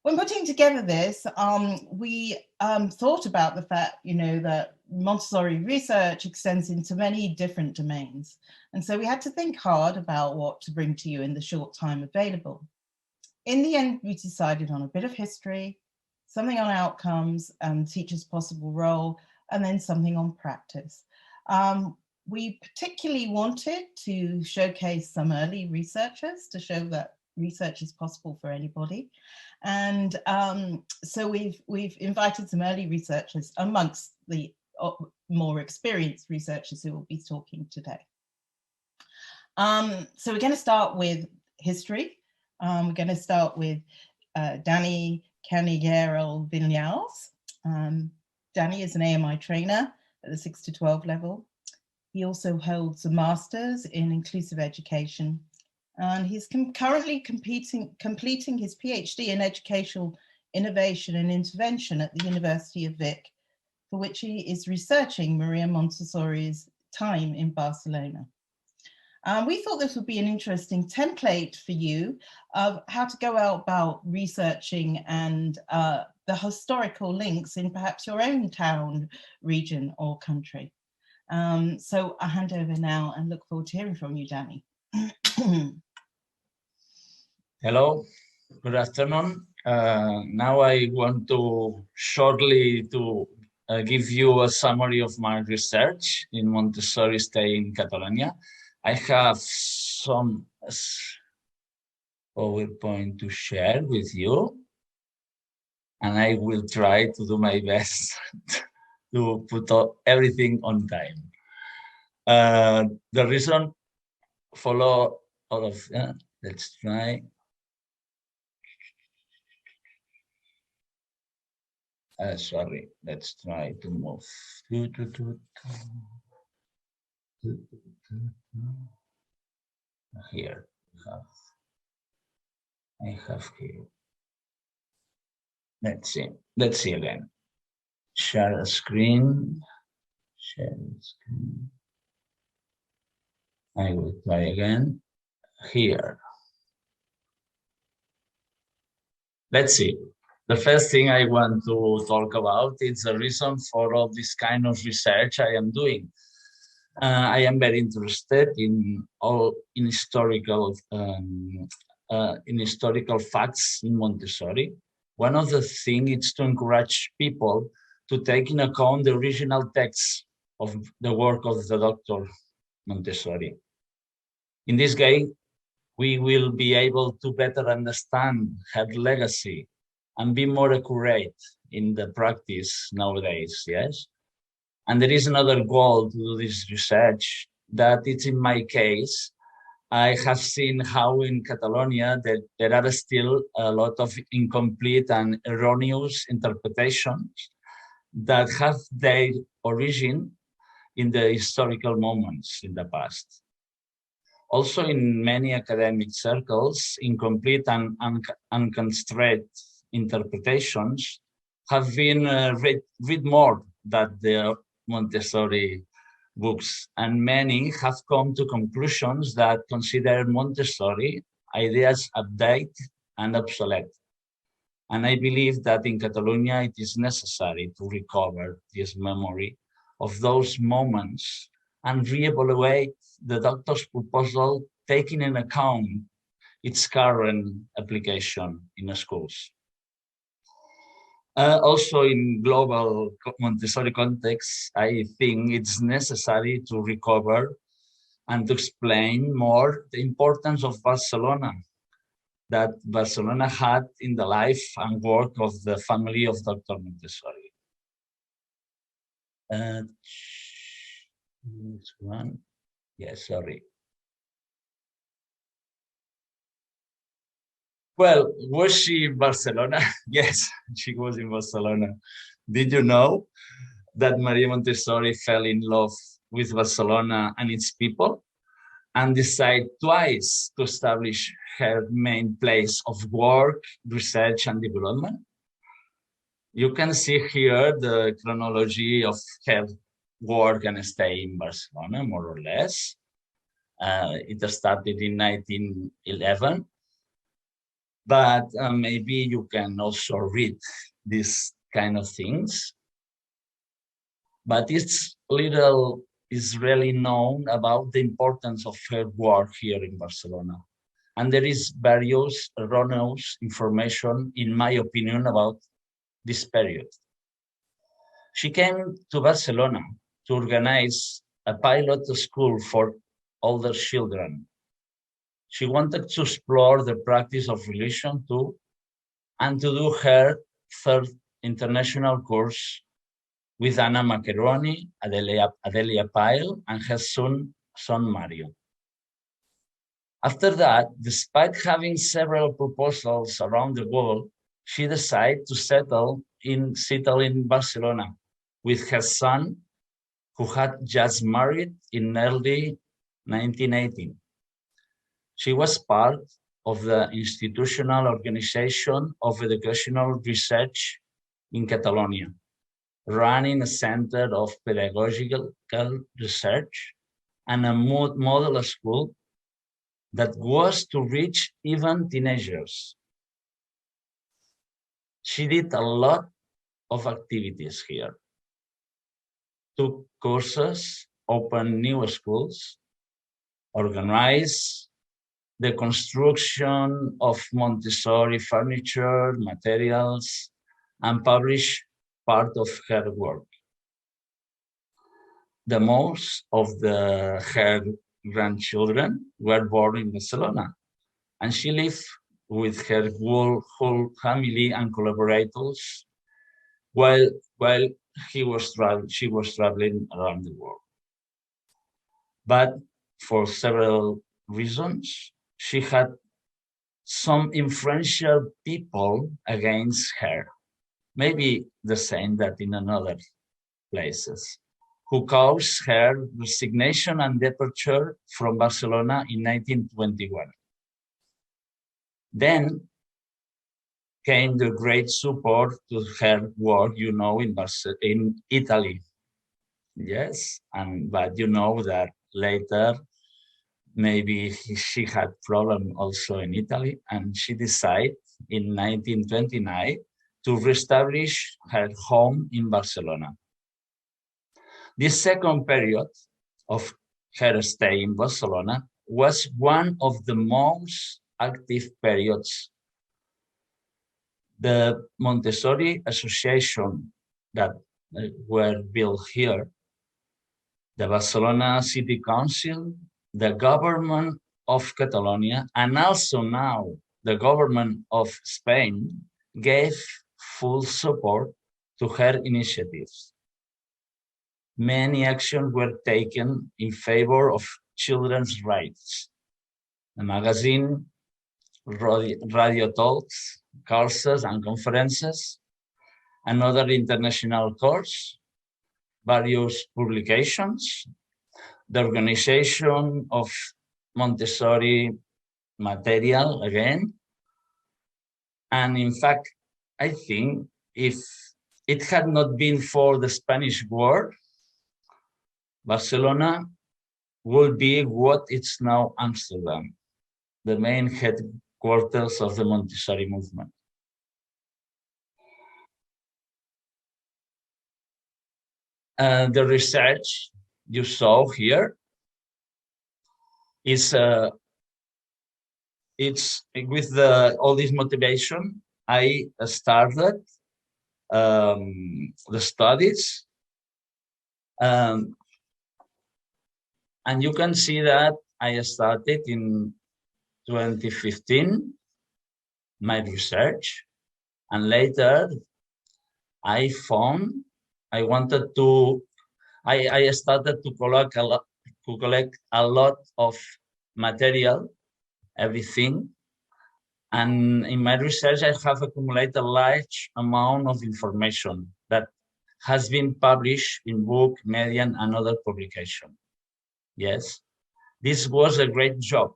when putting together this, we thought about the fact, that Montessori research extends into many different domains. And so we had to think hard about what to bring to you in the short time available. In the end, we decided on a bit of history, something on outcomes and teachers' possible role, and then something on practice. We particularly wanted to showcase some early researchers to show that research is possible for anybody. And so we've invited some early researchers amongst the more experienced researchers who will be talking today. So we're going to start with history. We're going to start with Dani Cañigueral Viñals. Dani is an AMI trainer at the 6 to 12 level. He also holds a master's in inclusive education, and he's currently completing his PhD in educational innovation and intervention at the University of Vic, for which he is researching Maria Montessori's time in Barcelona. We thought this would be an interesting template for you of how to go out about researching and the historical links in perhaps your own town, region, or country. So I'll hand over now and look forward to hearing from you, Dani. Hello, good afternoon. Now I want to shortly give you a summary of my research in Montessori stay in Catalonia. I have some PowerPoint to share with you, and I will try to do my best to put everything on time. The reason follow all of let's try. Sorry, let's try to move. Here I have here. Let's see again. Share a screen. Share the screen. I will try again. Here. Let's see. The first thing I want to talk about is the reason for all this kind of research I am doing. I am very interested in historical facts in Montessori. One of the things is to encourage people to take in account the original text of the work of the Dr. Montessori. In this way, we will be able to better understand her legacy and be more accurate in the practice nowadays, yes? And there is another goal to do this research, that it's in my case, I have seen how in Catalonia that there are still a lot of incomplete and erroneous interpretations that have their origin in the historical moments in the past. Also, in many academic circles, incomplete and unconstrained interpretations have been read more than the Montessori books, and many have come to conclusions that consider Montessori ideas outdated and obsolete. And I believe that in Catalonia it is necessary to recover this memory of those moments and reevaluate the doctor's proposal, taking into account its current application in the schools. Also in global Montessori context, I think it's necessary to recover and to explain more the importance of Barcelona, that Barcelona had in the life and work of the family of Dr. Montessori. This one, yes, sorry. Well, was she in Barcelona? Yes, she was in Barcelona. Did you know that Maria Montessori fell in love with Barcelona and its people and decided twice to establish her main place of work, research, and development? You can see here the chronology of her work and stay in Barcelona, more or less. It started in 1911. But maybe you can also read these kind of things. But it's little is really known about the importance of her work here in Barcelona. And there is various erroneous information, in my opinion, about this period. She came to Barcelona to organize a pilot school for older children. She wanted to explore the practice of religion too, and to do her third international course with Anna Maccheroni, Adelia Pyle, and her son Mario. After that, despite having several proposals around the world, she decided to settle in Barcelona with her son, who had just married in early 1918. She was part of the institutional organization of educational research in Catalonia, running a center of pedagogical research and a model school that was to reach even teenagers. She did a lot of activities here, took courses, opened new schools, organized the construction of Montessori furniture, materials, and published part of her work. The most of her grandchildren were born in Barcelona, and she lived with her whole family and collaborators while she was traveling around the world. But for several reasons, she had some influential people against her, maybe the same that in another places, who caused her resignation and departure from Barcelona in 1921. Then came the great support to her work, in Italy. Yes, but you know that later maybe she had problem also in Italy, and she decided in 1929 to reestablish her home in Barcelona. This second period of her stay in Barcelona was one of the most active periods. The Montessori Association that were built here, the Barcelona City Council, the government of Catalonia, and also now the government of Spain gave full support to her initiatives. Many actions were taken in favor of children's rights. The magazine, radio talks, courses and conferences, another international course, various publications, the organization of Montessori material again. And in fact, I think if it had not been for the Spanish War, Barcelona would be what it's now Amsterdam, the main headquarters of the Montessori movement. The research you saw here is it's with all this motivation. I started the studies, and you can see that I started in 2015 my research, and later I found I wanted to. I started to collect a lot of material, everything. And in my research, I have accumulated a large amount of information that has been published in book, media, and other publication. Yes, this was a great job,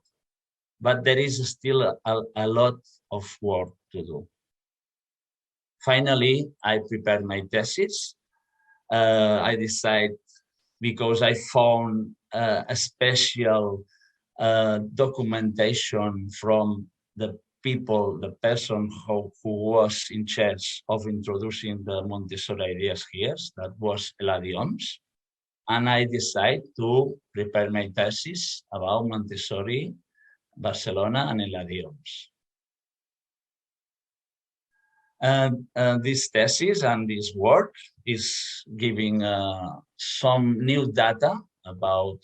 but there is still a lot of work to do. Finally, I prepared my thesis. I decided, because I found a special documentation from the people, the person who was in charge of introducing the Montessori ideas here, that was Eladi Oms. And I decided to prepare my thesis about Montessori, Barcelona, and Eladi Oms. This thesis and this work is giving some new data about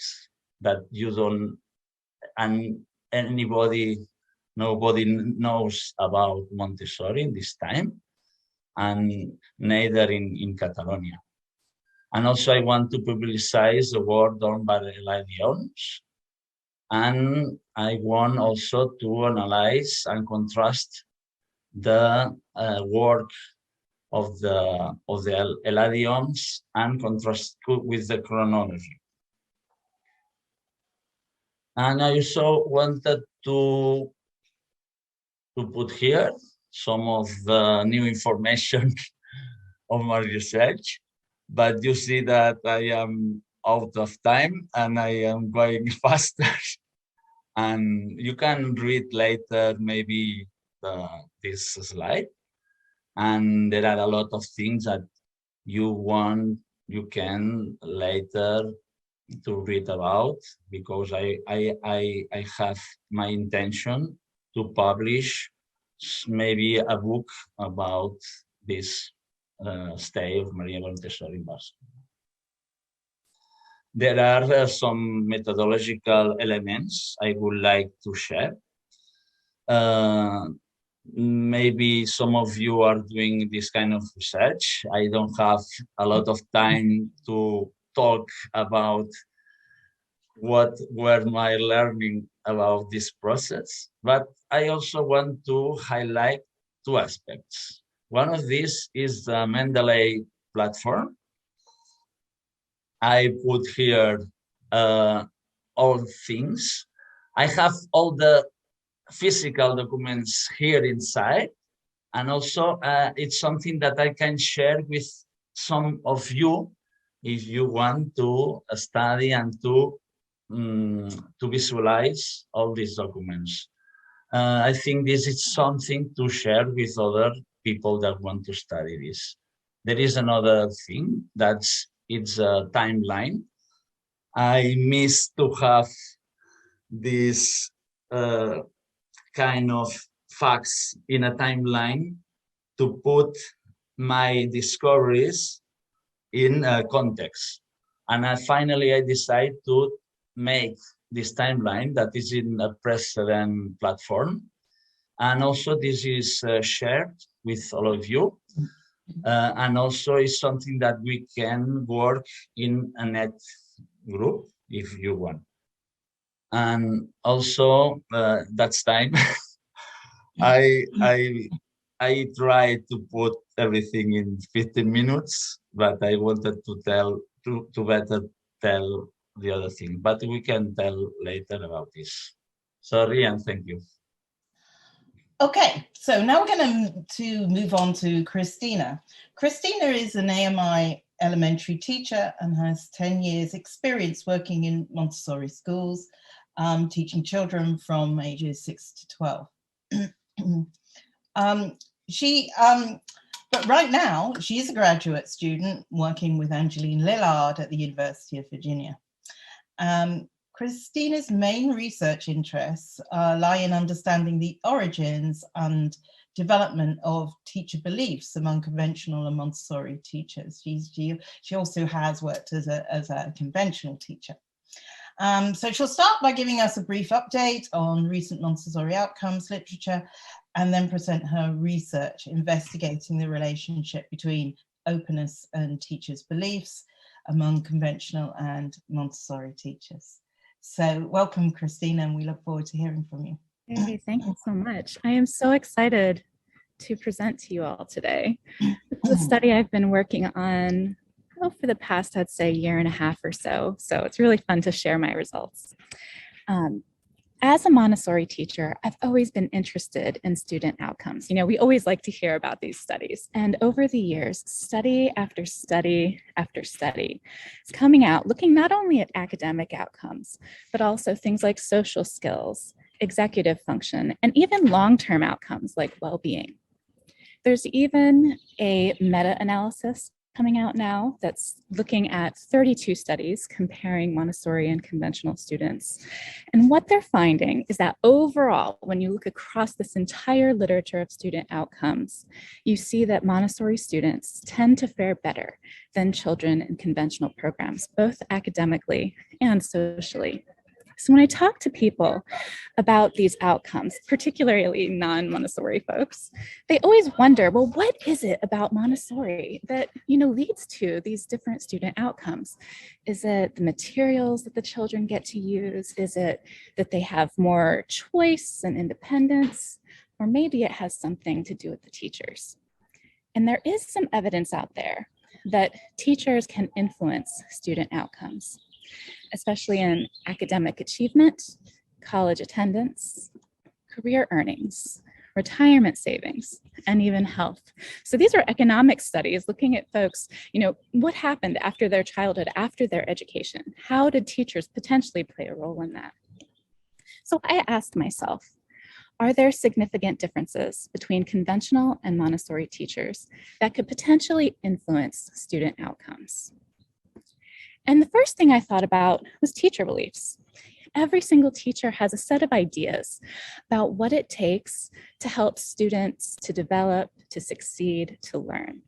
that you don't, and nobody knows about Montessori in this time, and neither in Catalonia. And also I want to publicize the work done by Eladi Oms. And I want also to analyze and contrast the work of the Eladi Oms and contrast with the chronology. And I also wanted to put here some of the new information of my research, but you see that I am out of time and I am going faster. And you can read later maybe this slide. And there are a lot of things that you can later to read about, because I have my intention to publish maybe a book about this stay of Maria Montessori in Barcelona. There are some methodological elements I would like to share. Maybe some of you are doing this kind of research. I don't have a lot of time to talk about what were my learning about this process, but I also want to highlight two aspects. One of these is the Mendeley Platform. I put here all things. I have all the physical documents here inside, and also it's something that I can share with some of you if you want to study and to visualize all these documents. I think this is something to share with other people that want to study this. There is another thing, it's a timeline. I miss to have this kind of facts in a timeline to put my discoveries in context. And finally, I decided to make this timeline that is in a precedent platform. And also this is shared with all of you. And also it's something that we can work in a net group if you want. And also that's time. I tried to put everything in 15 minutes, but I wanted to better tell the other thing, but we can tell later about this. Sorry, and thank you. Okay, so now we're going to move on to Christina. Christina is an AMI elementary teacher and has 10 years experience working in Montessori schools, teaching children from ages 6 to 12. But right now, she is a graduate student working with Angeline Lillard at the University of Virginia. Christina's main research interests lie in understanding the origins and development of teacher beliefs among conventional and Montessori teachers. She also has worked as a conventional teacher. So she'll start by giving us a brief update on recent Montessori outcomes literature, and then present her research investigating the relationship between openness and teachers' beliefs among conventional and Montessori teachers. So welcome, Christina, and we look forward to hearing from you. Hey, thank you so much. I am so excited to present to you all today. This is a study I've been working on for the past, I'd say, year and a half or so. So it's really fun to share my results. As a Montessori teacher, I've always been interested in student outcomes. You know, we always like to hear about these studies. And over the years, study after study after study is coming out looking not only at academic outcomes, but also things like social skills executive function, and even long-term outcomes like well-being. There's even a meta-analysis coming out now that's looking at 32 studies comparing Montessori and conventional students. And what they're finding is that overall, when you look across this entire literature of student outcomes, you see that Montessori students tend to fare better than children in conventional programs, both academically and socially. So when I talk to people about these outcomes, particularly non-Montessori folks, they always wonder, well, what is it about Montessori that, leads to these different student outcomes? Is it the materials that the children get to use? Is it that they have more choice and independence? Or maybe it has something to do with the teachers. And there is some evidence out there that teachers can influence student outcomes, especially in academic achievement, college attendance, career earnings, retirement savings, and even health. So these are economic studies looking at folks, what happened after their childhood, after their education? How did teachers potentially play a role in that? So I asked myself, are there significant differences between conventional and Montessori teachers that could potentially influence student outcomes? And the first thing I thought about was teacher beliefs. Every single teacher has a set of ideas about what it takes to help students to develop, to succeed, to learn.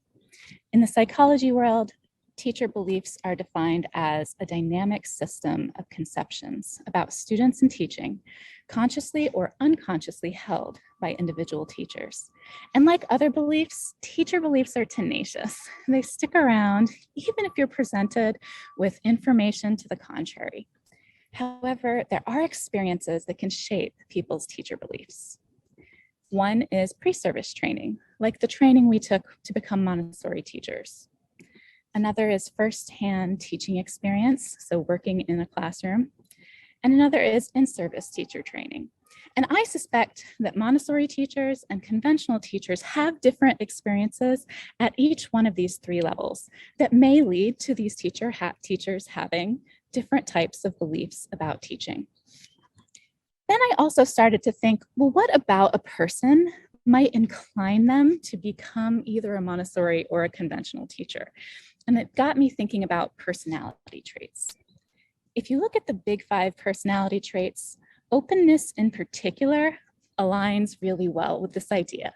In the psychology world, teacher beliefs are defined as a dynamic system of conceptions about students and teaching, consciously or unconsciously held by individual teachers. And like other beliefs, teacher beliefs are tenacious. They stick around even if you're presented with information to the contrary. However, there are experiences that can shape people's teacher beliefs. One is pre-service training, like the training we took to become Montessori teachers. Another is firsthand teaching experience, so working in a classroom. And another is in-service teacher training. And I suspect that Montessori teachers and conventional teachers have different experiences at each one of these three levels that may lead to these teachers having different types of beliefs about teaching. Then I also started to think, well, what about a person might incline them to become either a Montessori or a conventional teacher? And it got me thinking about personality traits. If you look at the big 5 personality traits, openness in particular aligns really well with this idea,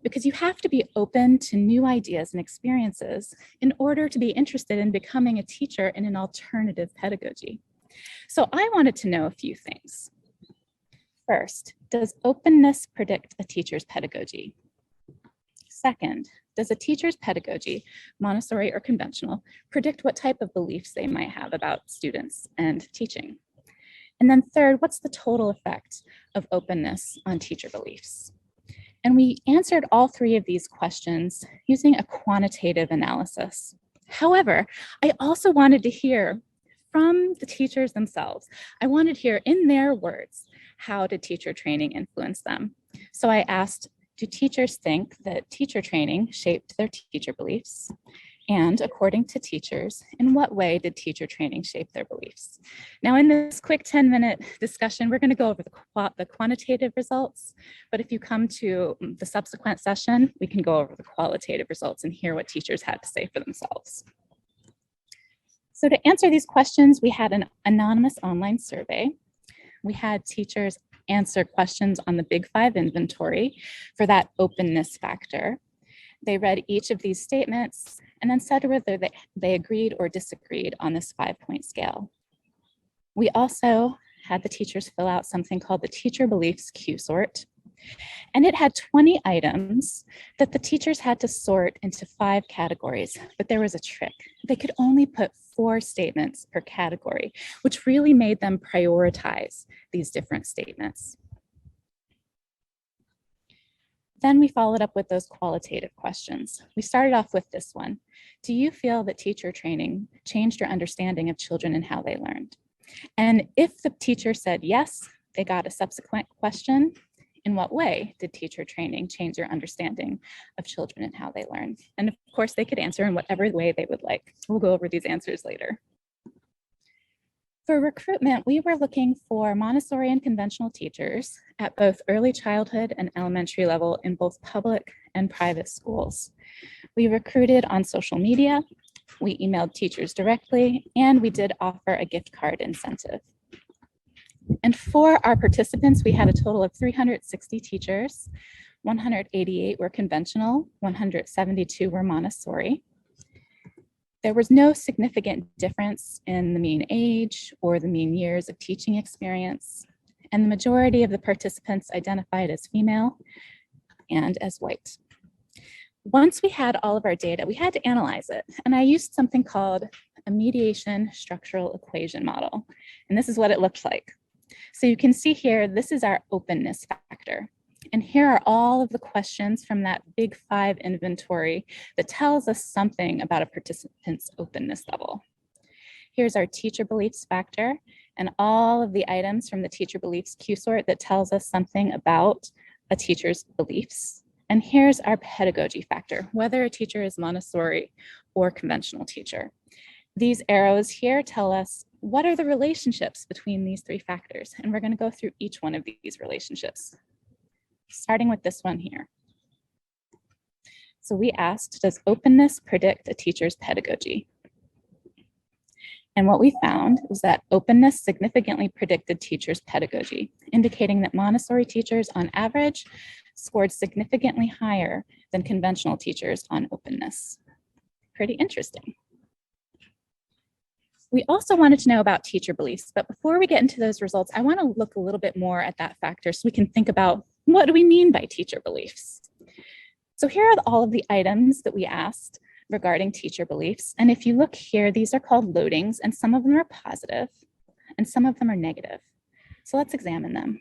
because you have to be open to new ideas and experiences in order to be interested in becoming a teacher in an alternative pedagogy. So I wanted to know a few things. First, does openness predict a teacher's pedagogy? Second, does a teacher's pedagogy, Montessori or conventional, predict what type of beliefs they might have about students and teaching? And then third, what's the total effect of openness on teacher beliefs? And we answered all 3 of these questions using a quantitative analysis. However, I also wanted to hear from the teachers themselves. I wanted to hear in their words, how did teacher training influence them? So I asked, do teachers think that teacher training shaped their teacher beliefs? And according to teachers, in what way did teacher training shape their beliefs? Now in this quick 10-minute discussion, we're going to go over the quantitative results, but if you come to the subsequent session, we can go over the qualitative results and hear what teachers had to say for themselves. So to answer these questions, we had an anonymous online survey. We had teachers answer questions on the Big 5 inventory for that openness factor. They read each of these statements and then said whether they agreed or disagreed on this 5-point scale. We also had the teachers fill out something called the Teacher Beliefs Q-sort. And it had 20 items that the teachers had to sort into 5 categories, but there was a trick. They could only put 4 statements per category, which really made them prioritize these different statements. Then we followed up with those qualitative questions. We started off with this one. Do you feel that teacher training changed your understanding of children and how they learned? And if the teacher said yes, they got a subsequent question. In what way did teacher training change your understanding of children and how they learn? And of course, they could answer in whatever way they would like. We'll go over these answers later. For recruitment, we were looking for Montessori and conventional teachers at both early childhood and elementary level in both public and private schools. We recruited on social media, we emailed teachers directly, and we did offer a gift card incentive. And for our participants, we had a total of 360 teachers. 188 were conventional, 172 were Montessori. There was no significant difference in the mean age or the mean years of teaching experience, and the majority of the participants identified as female and as white. Once we had all of our data, we had to analyze it, and I used something called a mediation structural equation model, and this is what it looked like. So you can see here, this is our openness factor. And here are all of the questions from that big 5 inventory that tells us something about a participant's openness level. Here's our teacher beliefs factor and all of the items from the teacher beliefs Q-sort that tells us something about a teacher's beliefs. And here's our pedagogy factor, whether a teacher is Montessori or conventional teacher. These arrows here tell us what are the relationships between these 3 factors, and we're going to go through each one of these relationships, starting with this one here. So we asked, does openness predict a teacher's pedagogy? And what we found was that openness significantly predicted teachers' pedagogy, indicating that Montessori teachers on average scored significantly higher than conventional teachers on openness. Pretty interesting. We also wanted to know about teacher beliefs, but before we get into those results, I want to look a little bit more at that factor so we can think about what do we mean by teacher beliefs? So here are all of the items that we asked regarding teacher beliefs. And if you look here, these are called loadings, and some of them are positive and some of them are negative. So let's examine them.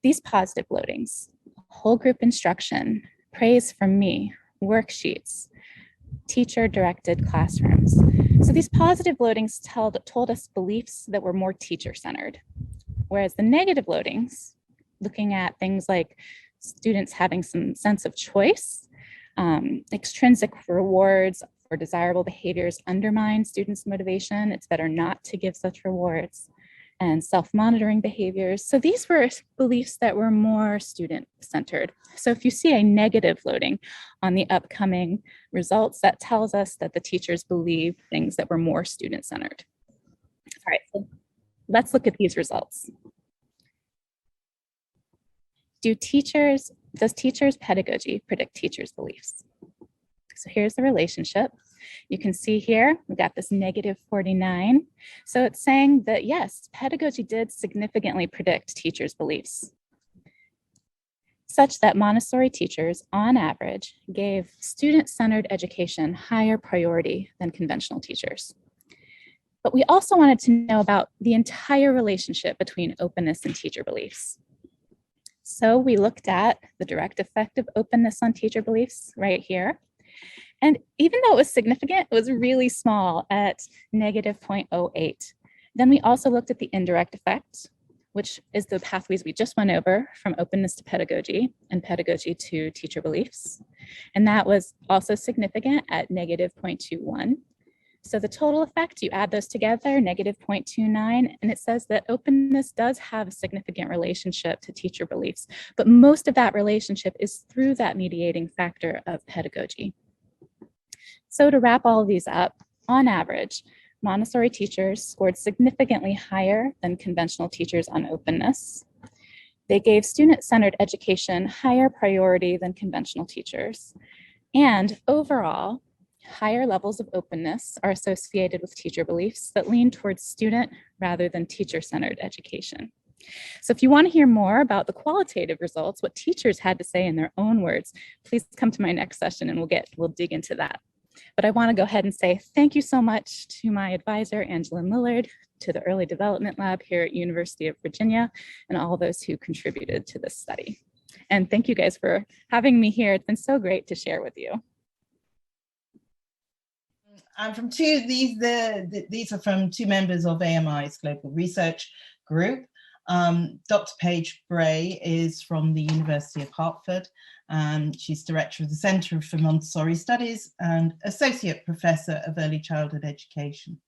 These positive loadings, whole group instruction, praise from me, worksheets, teacher-directed classrooms. So these positive loadings told us beliefs that were more teacher-centered, whereas the negative loadings, looking at things like students having some sense of choice, extrinsic rewards for desirable behaviors undermine students' motivation. It's better not to give such rewards, and self-monitoring behaviors. So these were beliefs that were more student-centered. So if you see a negative loading on the upcoming results, that tells us that the teachers believe things that were more student-centered. All right, so let's look at these results. Does teachers' pedagogy predict teachers' beliefs? So here's the relationship. You can see here, we got this -49. So it's saying that yes, pedagogy did significantly predict teachers' beliefs, such that Montessori teachers, on average, gave student-centered education higher priority than conventional teachers. But we also wanted to know about the entire relationship between openness and teacher beliefs. So we looked at the direct effect of openness on teacher beliefs right here. And even though it was significant, it was really small at -0.08. Then we also looked at the indirect effect, which is the pathways we just went over from openness to pedagogy and pedagogy to teacher beliefs. And that was also significant at -0.21. So the total effect, you add those together, -0.29, and it says that openness does have a significant relationship to teacher beliefs, but most of that relationship is through that mediating factor of pedagogy. So to wrap all of these up, on average, Montessori teachers scored significantly higher than conventional teachers on openness. They gave student-centered education higher priority than conventional teachers. And overall, higher levels of openness are associated with teacher beliefs that lean towards student rather than teacher-centered education. So if you want to hear more about the qualitative results, what teachers had to say in their own words, please come to my next session and we'll dig into that. But I want to go ahead and say thank you so much to my advisor, Angela Millard, to the Early Development Lab here at University of Virginia, and all those who contributed to this study. And thank you guys for having me here. It's been so great to share with you. I'm from these are from 2 members of AMI's Global Research Group. Dr. Paige Bray is from the University of Hartford. She's director of the Center for Montessori Studies and associate professor of early childhood education.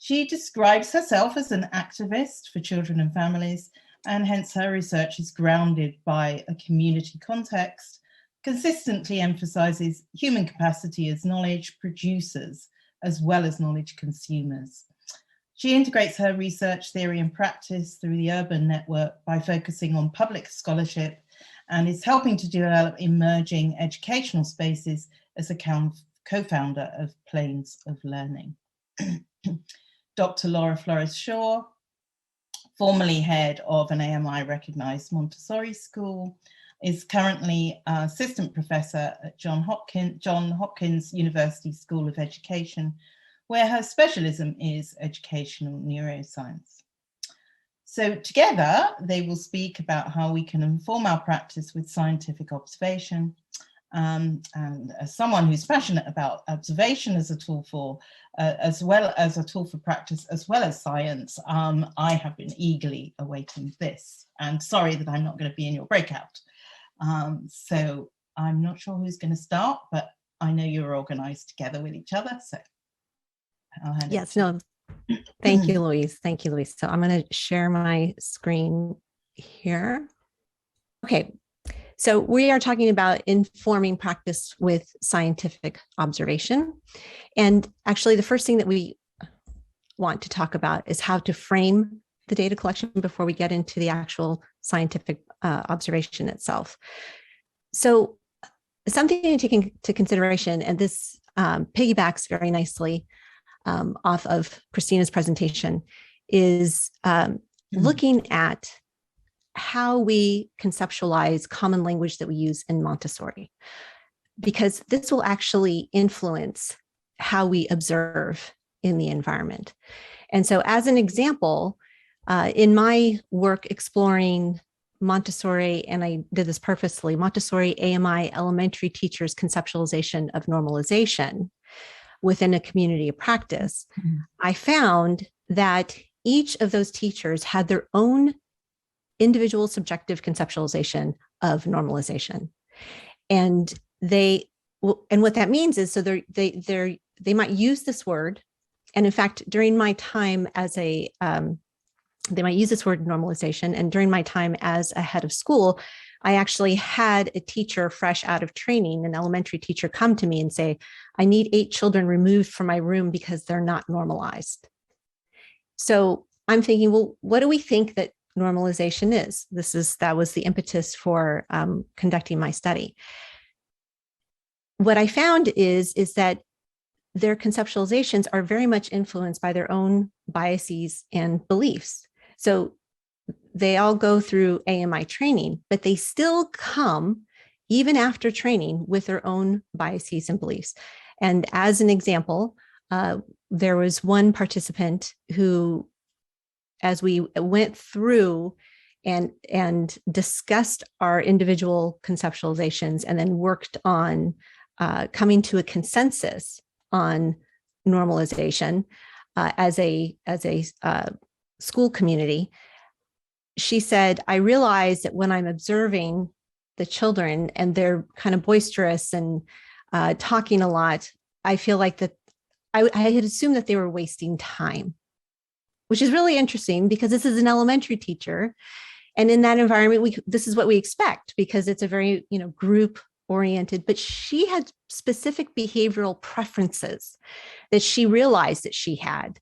She describes herself as an activist for children and families, and hence her research is grounded by a community context, consistently emphasizes human capacity as knowledge producers as well as knowledge consumers. She integrates her research, theory and practice through the urban network by focusing on public scholarship and is helping to develop emerging educational spaces as a co-founder of Planes of Learning. Dr. Laura Flores Shaw, formerly head of an AMI recognized Montessori school, is currently assistant professor at Johns Hopkins University School of Education, where her specialism is educational neuroscience. So together, they will speak about how we can inform our practice with scientific observation. And as someone who's passionate about observation as a tool for, as well as a tool for practice, as well as science, I have been eagerly awaiting this. And sorry that I'm not going to be in your breakout. So I'm not sure who's going to start, but I know you're organized together with each other. So I'll hand it to you. Thank you, Louise. Thank you, Louise. So I'm going to share my screen here. Okay. So we are talking about informing practice with scientific observation. And actually, the first thing that we want to talk about is how to frame the data collection before we get into the actual scientific observation itself. So something to take into consideration, and this piggybacks very nicely off of Christina's presentation, is looking at how we conceptualize common language that we use in Montessori, because this will actually influence how we observe in the environment. And so as an example, in my work exploring Montessori, and I did this purposely, Montessori AMI elementary teachers' conceptualization of normalization within a community of practice, I found that each of those teachers had their own individual subjective conceptualization of normalization. And what that means is, so they might use this word. And in fact, during my time as they might use this word normalization. And during my time as a head of school, I actually had a teacher fresh out of training, an elementary teacher, come to me and say, I need 8 children removed from my room because they're not normalized. So I'm thinking, well, what do we think that normalization is? That was the impetus for conducting my study. What I found is that their conceptualizations are very much influenced by their own biases and beliefs. So they all go through AMI training, but they still come, even after training, with their own biases and beliefs. And as an example, there was one participant who, as we went through and discussed our individual conceptualizations and then worked on coming to a consensus on normalization as a school community, she said, I realize that when I'm observing the children and they're kind of boisterous and talking a lot, I feel like that I had assumed that they were wasting time, which is really interesting because this is an elementary teacher. And in that environment, this is what we expect because it's a very, group oriented, but she had specific behavioral preferences that she realized that she had.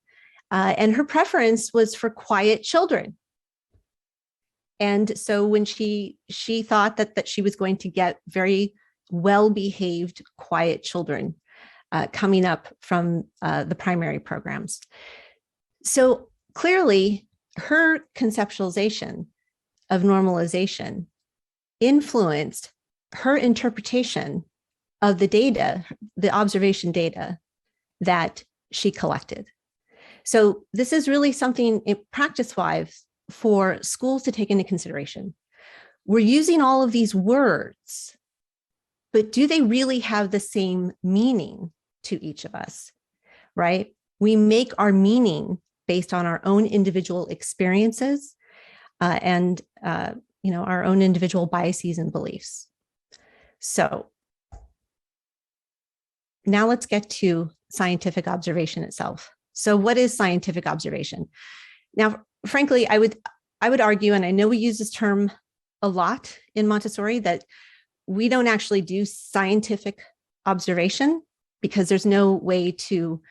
And her preference was for quiet children. And so when she thought that she was going to get very well-behaved, quiet children coming up from the primary programs. So clearly, her conceptualization of normalization influenced her interpretation of the data, the observation data that she collected. So this is really something practice-wise for schools to take into consideration. We're using all of these words, but do they really have the same meaning to each of us, right? We make our meaning based on our own individual experiences and our own individual biases and beliefs. So now let's get to scientific observation itself. So what is scientific observation? Now, frankly, I would argue, and I know we use this term a lot in Montessori, that we don't actually do scientific observation because there's no way to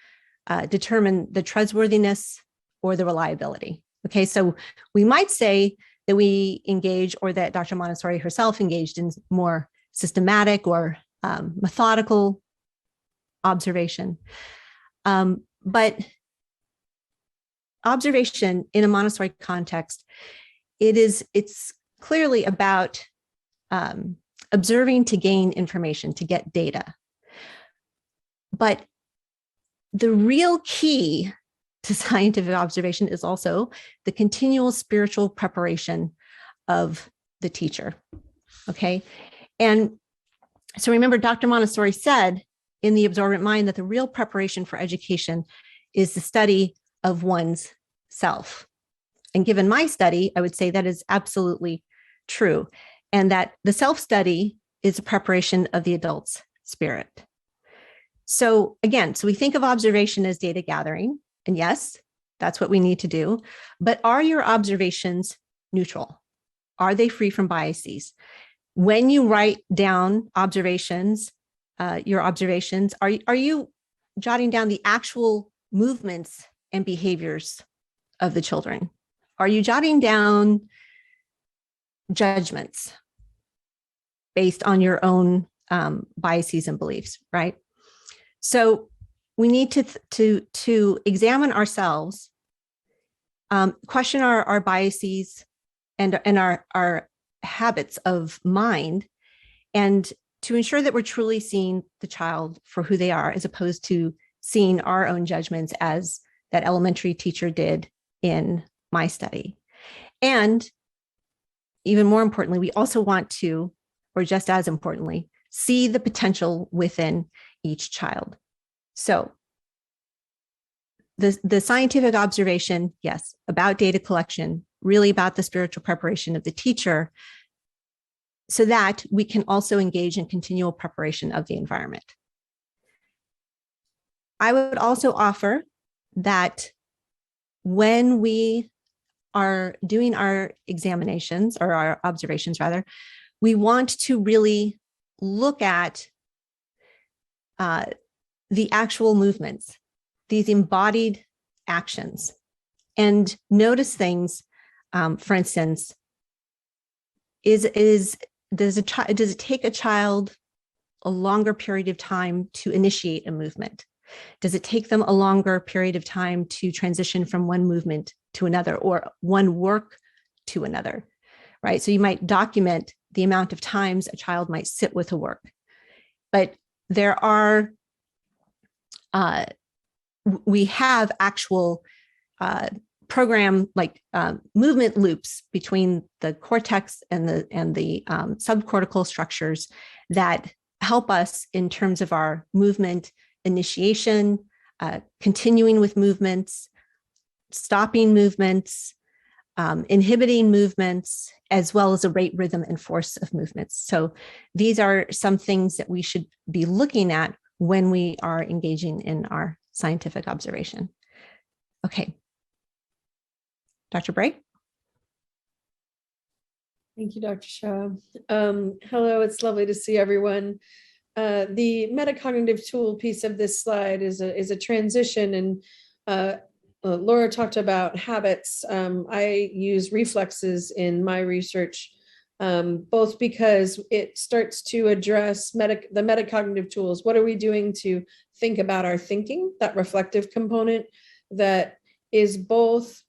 determine the trustworthiness or the reliability. Okay, so we might say that we engage, or that Dr. Montessori herself engaged in more systematic or methodical observation. But observation in a Montessori context, it's clearly about observing to gain information, to get data. But the real key to scientific observation is also the continual spiritual preparation of the teacher. Okay. And so remember, Dr. Montessori said in The Absorbent Mind that the real preparation for education is the study of one's self. And given my study, I would say that is absolutely true. And that the self-study is a preparation of the adult's spirit. So again, so we think of observation as data gathering. And yes, that's what we need to do. But are your observations neutral? Are they free from biases? When you write down observations, your observations, are you jotting down the actual movements and behaviors of the children? Are you jotting down judgments based on your own biases and beliefs, right? So we need to examine ourselves, question our biases and our habits of mind, and to ensure that we're truly seeing the child for who they are, as opposed to seeing our own judgments as that elementary teacher did in my study. And even more importantly, we also want to, or just as importantly, see the potential within each child. So the scientific observation, yes, about data collection, really about the spiritual preparation of the teacher, so that we can also engage in continual preparation of the environment. I would also offer that when we are doing our examinations, or our observations rather, we want to really look at the actual movements, these embodied actions, and notice things. For instance, does it take a child a longer period of time to initiate a movement? Does it take them a longer period of time to transition from one movement to another, or one work to another, right? So you might document the amount of times a child might sit with a work, but there are, we have actual program like movement loops between the cortex and the subcortical structures that help us in terms of our movement initiation, continuing with movements, stopping movements, inhibiting movements, as well as a rate, rhythm, and force of movements. So these are some things that we should be looking at when we are engaging in our scientific observation. Okay. Dr. Bray? Thank you, Dr. Shaw. Hello, it's lovely to see everyone. The metacognitive tool piece of this slide is a transition, and Laura talked about habits. I use reflexes in my research, both because it starts to address the metacognitive tools. What are we doing to think about our thinking, that reflective component that is both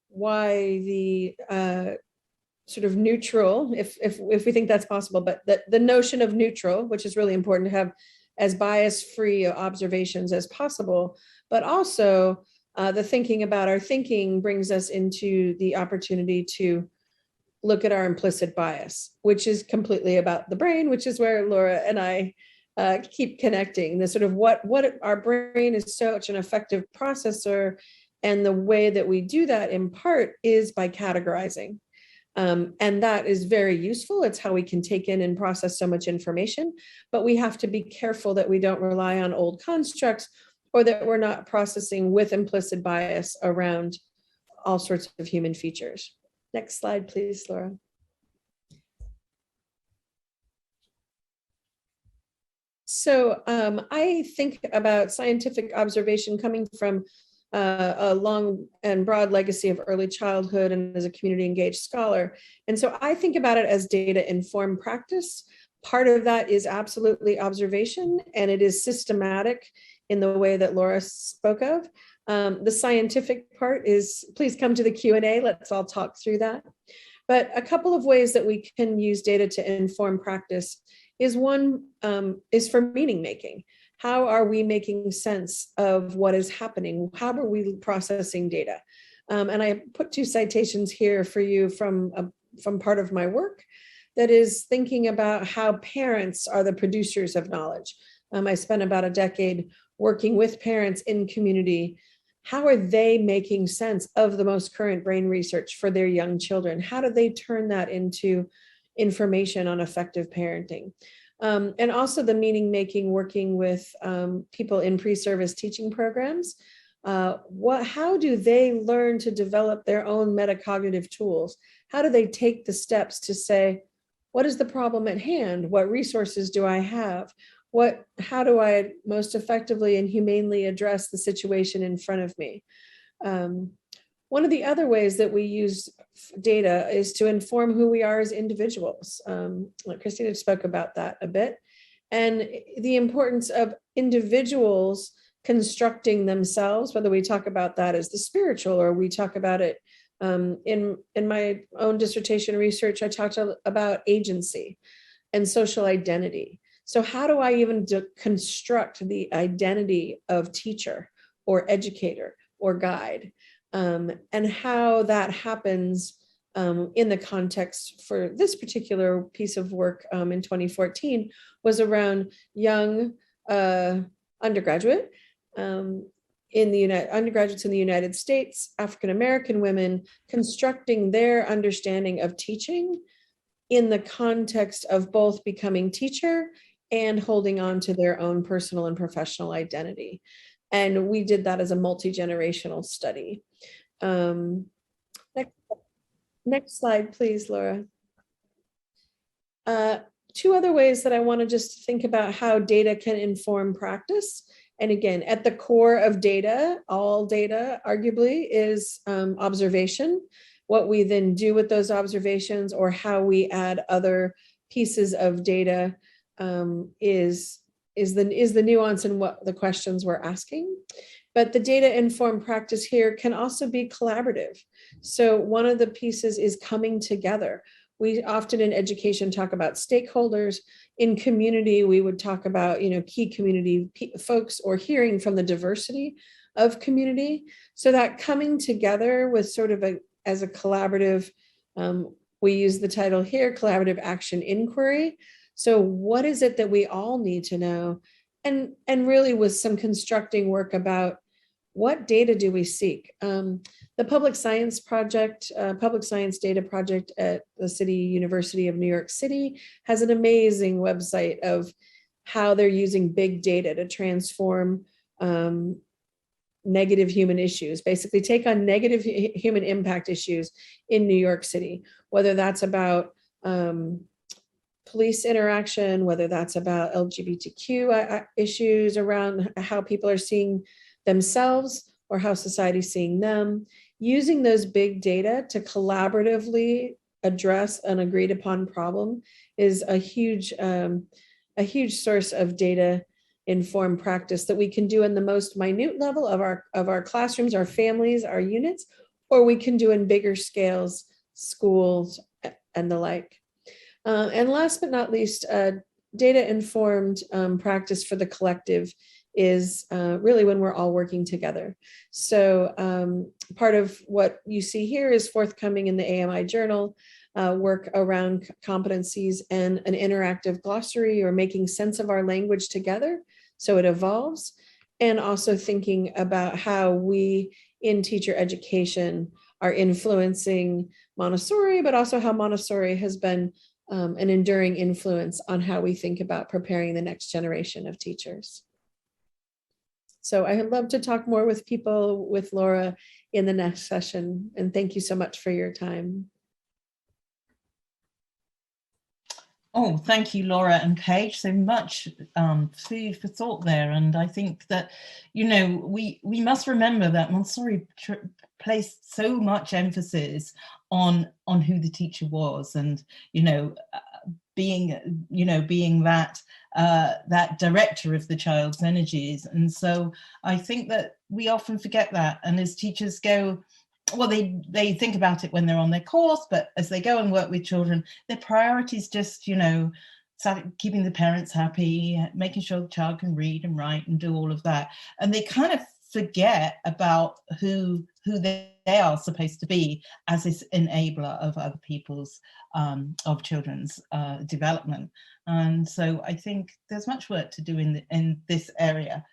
why the sort of neutral, if we think that's possible, but the notion of neutral, which is really important to have as bias-free observations as possible, but also the thinking about our thinking brings us into the opportunity to look at our implicit bias, which is completely about the brain, which is where Laura and I keep connecting. The sort of what our brain is such an effective processor, and the way that we do that in part is by categorizing. And that is very useful. It's how we can take in and process so much information, but we have to be careful that we don't rely on old constructs or that we're not processing with implicit bias around all sorts of human features. Next slide, please, Laura. So I think about scientific observation coming from a long and broad legacy of early childhood and as a community engaged scholar. And so I think about it as data informed practice. Part of that is absolutely observation, and it is systematic in the way that Laura spoke of. The scientific part is, please come to the Q&A, let's all talk through that. But a couple of ways that we can use data to inform practice is one is for meaning making. How are we making sense of what is happening? How are we processing data? And I put two citations here for you from part of my work that is thinking about how parents are the producers of knowledge. I spent about a decade working with parents in community. How are they making sense of the most current brain research for their young children? How do they turn that into information on effective parenting? And also the meaning making, working with people in pre-service teaching programs. How do they learn to develop their own metacognitive tools? How do they take the steps to say, what is the problem at hand? What resources do I have? How do I most effectively and humanely address the situation in front of me? One of the other ways that we use data is to inform who we are as individuals. Christina spoke about that a bit. And the importance of individuals constructing themselves, whether we talk about that as the spiritual or we talk about it in my own dissertation research, I talked about agency and social identity. So how do I even construct the identity of teacher or educator or guide? And how that happens in the context for this particular piece of work in 2014 was around young undergraduate undergraduates in the United States, African-American women, constructing their understanding of teaching in the context of both becoming teacher and holding on to their own personal and professional identity. And we did that as a multi-generational study. Next slide, please, Laura. Two other ways that I want to just think about how data can inform practice. And again, at the core of data, all data arguably is observation. What we then do with those observations or how we add other pieces of data is the nuance in what the questions we're asking. But the data informed practice here can also be collaborative. So one of the pieces is coming together. We often in education talk about stakeholders. In community, we would talk about, key community folks or hearing from the diversity of community. So that coming together with sort of as a collaborative, we use the title here, collaborative action inquiry. So what is it that we all need to know? And really with some constructing work about what data do we seek? The Public Science Project, Public Science Data Project at the University of New York City has an amazing website of how they're using big data to transform negative human issues, basically take on negative human impact issues in New York City, whether that's about police interaction, whether that's about LGBTQ issues around how people are seeing themselves or how society's seeing them, using those big data to collaboratively address an agreed upon problem is a huge source of data informed practice that we can do in the most minute level of our classrooms, our families, our units, or we can do in bigger scales, schools, and the like. And last but not least, data informed practice for the collective is really when we're all working together. So part of what you see here is forthcoming in the AMI journal, work around competencies and an interactive glossary or making sense of our language together so it evolves, and also thinking about how we in teacher education are influencing Montessori, but also how Montessori has been an enduring influence on how we think about preparing the next generation of teachers. So I would love to talk more with people, with Laura, in the next session. And thank you so much for your time. Oh, thank you, Laura and Paige. So much food for thought there. And I think that, you know, we must remember that Montessori placed so much emphasis on who the teacher was, and, you know, being that that director of the child's energies. And so I think that we often forget that. And as teachers go, well, they think about it when they're on their course, but as they go and work with children, their priority is just, you know, keeping the parents happy, making sure the child can read and write and do all of that. And they kind of forget about who they are supposed to be as this enabler of other people's, of children's development. And so I think there's much work to do in this area.